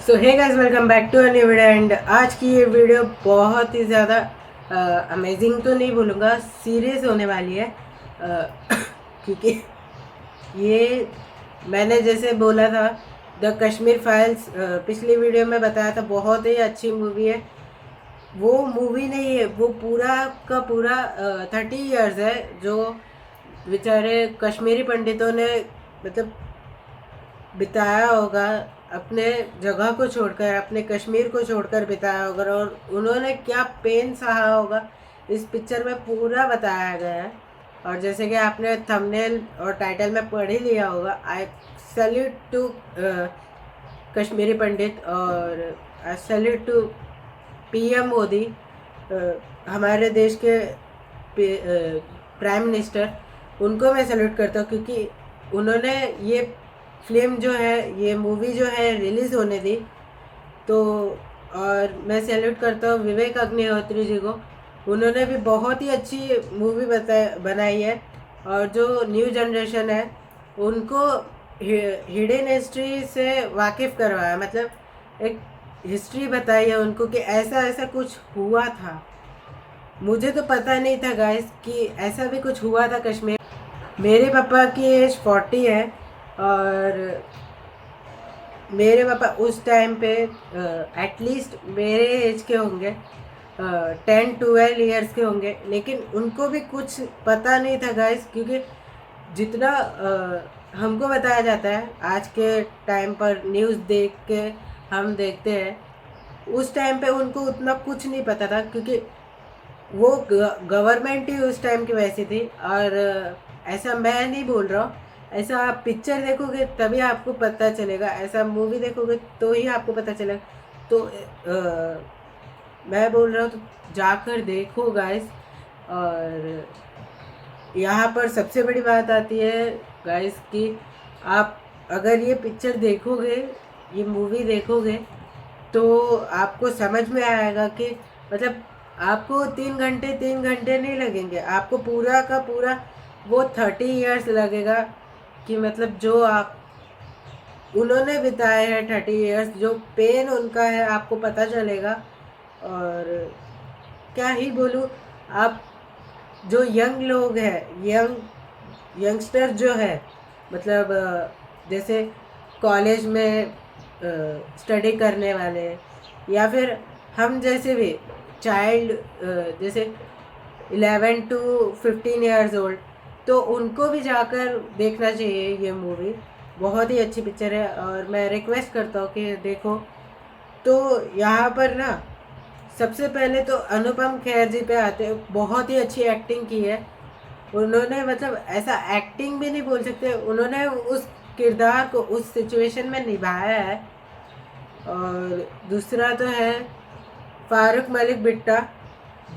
So hey guys, welcome back to a new video. And आज की ये video बहुत ही ज़्यादा अमेजिंग तो नहीं बोलूँगा, सीरियस होने वाली है। क्योंकि ये मैंने जैसे बोला था द कश्मीर फाइल्स, पिछली वीडियो में बताया था, बहुत ही अच्छी मूवी है। वो मूवी नहीं है, वो पूरा का पूरा 30 ईयर्स है जो बेचारे कश्मीरी पंडितों ने मतलब बिताया होगा, अपने जगह को छोड़कर, अपने कश्मीर को छोड़कर बिताया होगा, और उन्होंने क्या पेन सहा होगा इस पिक्चर में पूरा बताया गया है। और जैसे कि आपने थंबनेल और टाइटल में पढ़ ही लिया होगा, I salute to Kashmiri Pandit और I salute to PM Modi, हमारे देश के प्राइम मिनिस्टर। उनको मैं सैल्यूट करता हूँ क्योंकि उन्होंने ये फिल्म जो है, ये मूवी जो है रिलीज़ होने दी। तो और मैं सैल्यूट करता हूँ विवेक अग्निहोत्री जी को, उन्होंने भी बहुत ही अच्छी मूवी बनाई है। और जो न्यू जनरेशन है उनको हिडन हिस्ट्री से वाकिफ़ करवाया, मतलब एक हिस्ट्री बताई है उनको कि ऐसा ऐसा कुछ हुआ था। मुझे तो पता नहीं था गाइस कि ऐसा भी कुछ हुआ था कश्मीर। मेरे पापा की एज 40 है और मेरे पापा उस टाइम पे एटलीस्ट मेरे एज के होंगे, 10-12 ईयर्स के होंगे, लेकिन उनको भी कुछ पता नहीं था गाइस। क्योंकि जितना हमको बताया जाता है आज के टाइम पर, न्यूज़ देख के हम देखते हैं, उस टाइम पे उनको उतना कुछ नहीं पता था। क्योंकि वो गवर्नमेंट ही उस टाइम की वैसी थी। और ऐसा मैं नहीं बोल रहा हूँ, ऐसा आप पिक्चर देखोगे तभी आपको पता चलेगा, ऐसा मूवी देखोगे तो ही आपको पता चलेगा। तो मैं बोल रहा हूँ तो जाकर देखो गाइस। और यहाँ पर सबसे बड़ी बात आती है गाइस कि आप अगर ये पिक्चर देखोगे, ये मूवी देखोगे, तो आपको समझ में आएगा कि मतलब आपको 3 घंटे नहीं लगेंगे, आपको पूरा का पूरा वो 30 ईयर्स लगेगा कि मतलब जो आप उन्होंने बिताए हैं 30 ईयर्स, जो पेन उनका है आपको पता चलेगा। और क्या ही बोलूँ, आप जो यंग लोग हैं, यंगस्टर जो है, मतलब जैसे कॉलेज में स्टडी करने वाले, या फिर हम जैसे भी चाइल्ड, जैसे 11 to 15 ईयर्स ओल्ड, तो उनको भी जाकर देखना चाहिए ये मूवी। बहुत ही अच्छी पिक्चर है और मैं रिक्वेस्ट करता हूँ कि देखो। तो यहाँ पर ना सबसे पहले तो अनुपम खेर जी पे आते हैं, बहुत ही अच्छी एक्टिंग की है उन्होंने, मतलब ऐसा एक्टिंग भी नहीं बोल सकते, उन्होंने उस किरदार को उस सिचुएशन में निभाया है। और दूसरा तो है फारूक मलिक बिट्टा,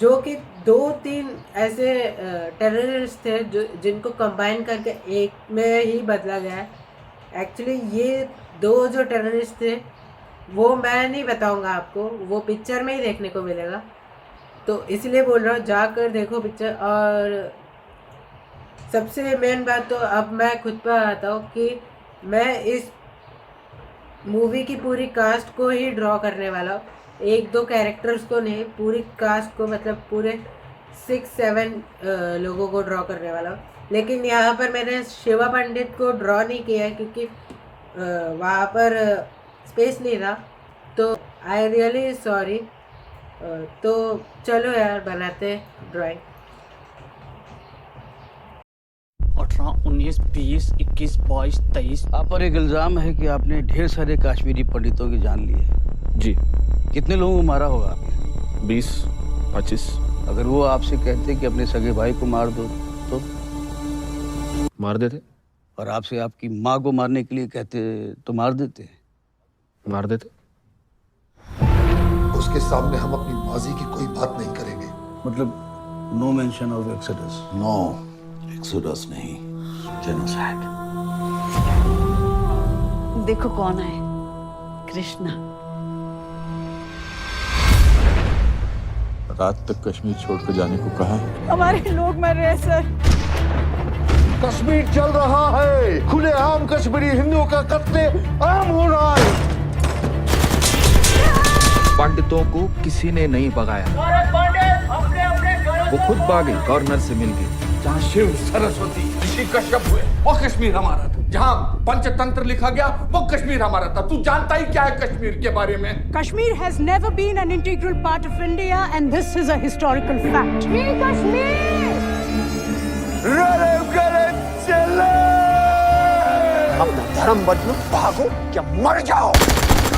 जो कि 2-3 ऐसे टेररिस्ट थे जो जिनको कंबाइन करके एक में ही बदला गया है। एक्चुअली ये दो जो टेररिस्ट थे वो मैं नहीं बताऊंगा आपको, वो पिक्चर में ही देखने को मिलेगा। तो इसलिए बोल रहा हूँ जाकर देखो पिक्चर। और सबसे मेन बात तो अब मैं खुद पर आता हूँ कि मैं इस मूवी की पूरी कास्ट को ही ड्रॉ करने वाला हूँ, 1-2 कैरेक्टर्स को नहीं, पूरी कास्ट को, मतलब पूरे 6-7 लोगों को ड्रॉ करने वाला हूँ। लेकिन यहाँ पर मैंने शिवा पंडित को ड्रॉ नहीं किया है क्योंकि वहाँ पर स्पेस नहीं था। तो आई रियली सॉरी। तो चलो यार बनाते ड्राइंग। 18, 19, 20, 21, 22, 23। आप पर एक इल्जाम है कि आपने ढेर सारे कश्मीरी पंडितों की जान ली है। जी। कितने लोगों को मारा होगा आपने? 20-25। अगर वो आपसे कहते कि अपने सगे भाई को मार दो तो? मार देते। और आपसे आपकी माँ को मारने के लिए कहते तो मार देते? मार देते। उसके सामने हम अपनी माजी की कोई बात नहीं करेंगे। मतलब no mention of exodus? No exodus नहीं, जेनोसाइड। देखो कौन है, कृष्णा। रात तक कश्मीर छोड़कर जाने को कहा है। हमारे लोग मर रहे हैं सर। कश्मीर चल रहा है, खुलेआम कश्मीरी हिंदुओं का कत्ले आम हो रहा है। पंडितों को किसी ने नहीं भगाया, वो खुद भागे, गवर्नर से मिल गए। जहाँ शिव सरस्वती ऋषि कश्यप हुए वो कश्मीर हमारा था, जहाँ पंचतंत्र लिखा गया वो कश्मीर हमारा था। तू जानता ही क्या है कश्मीर के बारे में? Kashmir has never been an integral part of India and this is a historical fact. अपना धर्म बदलो, भागो या मर जाओ।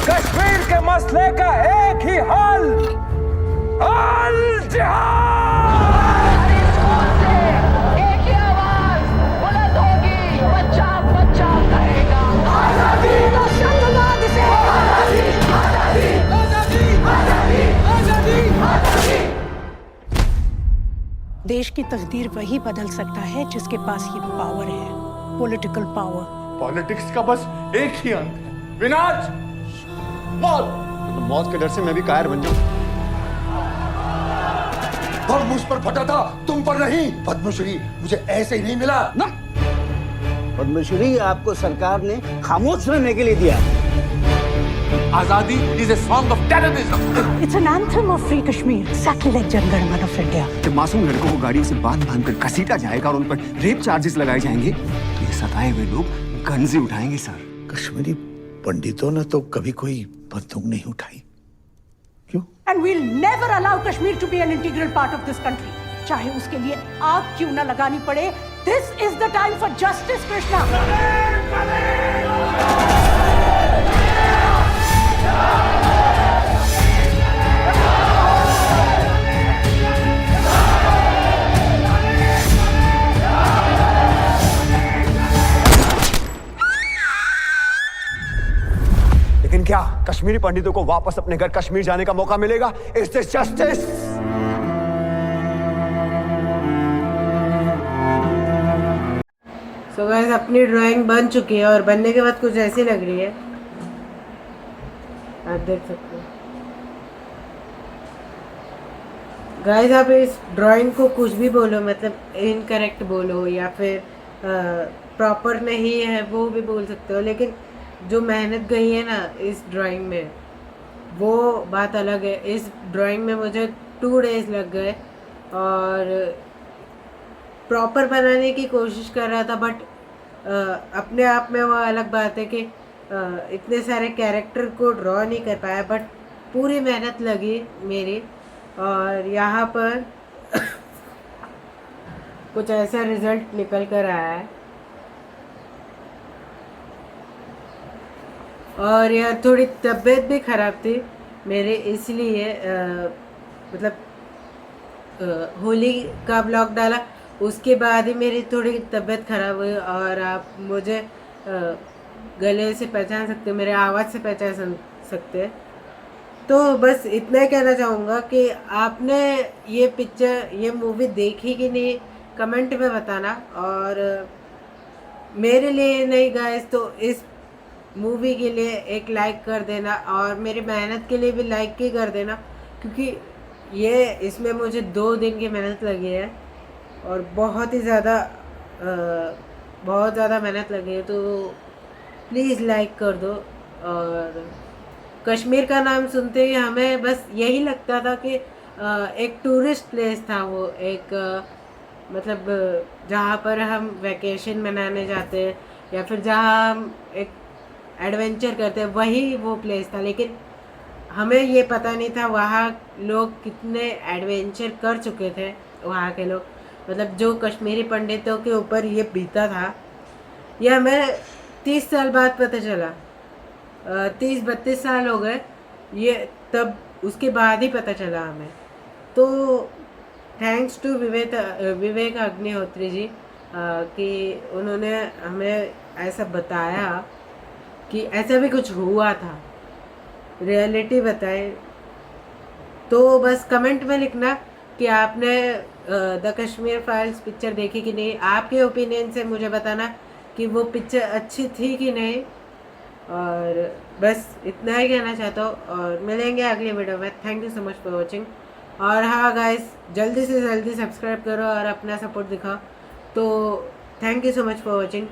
कश्मीर के मसले का एक ही हल, अल जिहाद। एक ही आवाज बुलंद होगी, बच्चा बच्चा कहेगा आजादी का संगनाद से आजादी आजादी आजादी आजादी आजादी आजादी। देश की तकदीर वही बदल सकता है जिसके पास ये पावर है, पॉलिटिकल पावर। पॉलिटिक्स का बस एक ही अंत है, विनाश, मौत। मौत के डर से मैं भी कायर बन जाऊं। और मुझ पर फटा था, तुम पर नहीं। पद्मश्री मुझे ऐसे ही नहीं मिला ना, पद्मश्री आपको सरकार ने खामोश रहने के लिए दिया। आजादी is a song of terrorism. It's an anthem of free Kashmir, exactly like Jan Gan Man of India. जब मासूम लड़कों को गाड़ियों से बांध कर घसीटा जाएगा और उन पर रेप चार्जेस लगाए जाएंगे तो ये सताए हुए लोग गन्जे उठाएंगे सर। कश्मीरी पंडितों ने तो कभी कोई बंदूक नहीं उठाई। क्यों? And we'll never allow Kashmir to be an integral part of this country. चाहे उसके लिए आग क्यों न लगानी पड़े। This is the time for justice, Krishna. लेकिन क्या कश्मीरी पंडितों को वापस अपने घर कश्मीर जाने का मौका मिलेगा? Is this justice? So guys, अपनी ड्राइंग बन चुकी है और बनने के बाद कुछ ऐसी लग रही है, आप देख सकते हो। गाइस, आप इस ड्राइंग को कुछ भी बोलो, मतलब इनकरेक्ट बोलो या फिर प्रॉपर नहीं है वो भी बोल सकते हो, लेकिन जो मेहनत गई है ना इस ड्राइंग में वो बात अलग है। इस ड्राइंग में मुझे 2 डेज लग गए और प्रॉपर बनाने की कोशिश कर रहा था, बट अपने आप में वो अलग बात है कि इतने सारे कैरेक्टर को ड्रॉ नहीं कर पाया, बट पूरी मेहनत लगी मेरी और यहाँ पर कुछ ऐसा रिजल्ट निकल कर आया है। और यार थोड़ी तबीयत भी ख़राब थी मेरे, इसलिए मतलब होली का ब्लॉग डाला उसके बाद ही मेरी थोड़ी तबीयत ख़राब हुई और आप मुझे गले से पहचान सकते हो, मेरे आवाज़ से पहचान सकते हैं। तो बस इतना ही कहना चाहूँगा कि आपने ये मूवी देखी कि नहीं कमेंट में बताना, और मेरे लिए नहीं गाइस तो इस मूवी के लिए एक लाइक कर देना और मेरी मेहनत के लिए भी लाइक ही कर देना, क्योंकि इसमें मुझे 2 दिन की मेहनत लगी है और बहुत ज़्यादा मेहनत लगी है। तो प्लीज़ लाइक कर दो। और कश्मीर का नाम सुनते ही हमें बस यही लगता था कि एक टूरिस्ट प्लेस था, वो एक मतलब जहाँ पर हम वैकेशन मनाने जाते हैं या फिर जहाँ हम एक एडवेंचर करते हैं, वही वो प्लेस था। लेकिन हमें ये पता नहीं था वहाँ लोग कितने एडवेंचर कर चुके थे, वहाँ के लोग, मतलब जो कश्मीरी पंडितों के ऊपर ये बीता था, ये हमें 30 साल बाद पता चला। 30-32 साल हो गए ये, तब उसके बाद ही पता चला हमें। तो थैंक्स टू विवेक अग्निहोत्री जी कि उन्होंने हमें ऐसा बताया कि ऐसा भी कुछ हुआ था, रियलिटी बताए। तो बस कमेंट में लिखना कि आपने द कश्मीर फाइल्स पिक्चर देखी कि नहीं, आपके ओपिनियन से मुझे बताना कि वो पिक्चर अच्छी थी कि नहीं। और बस इतना ही कहना चाहता हूँ और मिलेंगे अगले वीडियो में। Thank you so much for watching. और हाँ गाइस, जल्दी से जल्दी सब्सक्राइब करो और अपना सपोर्ट दिखाओ। तो thank you so much for watching.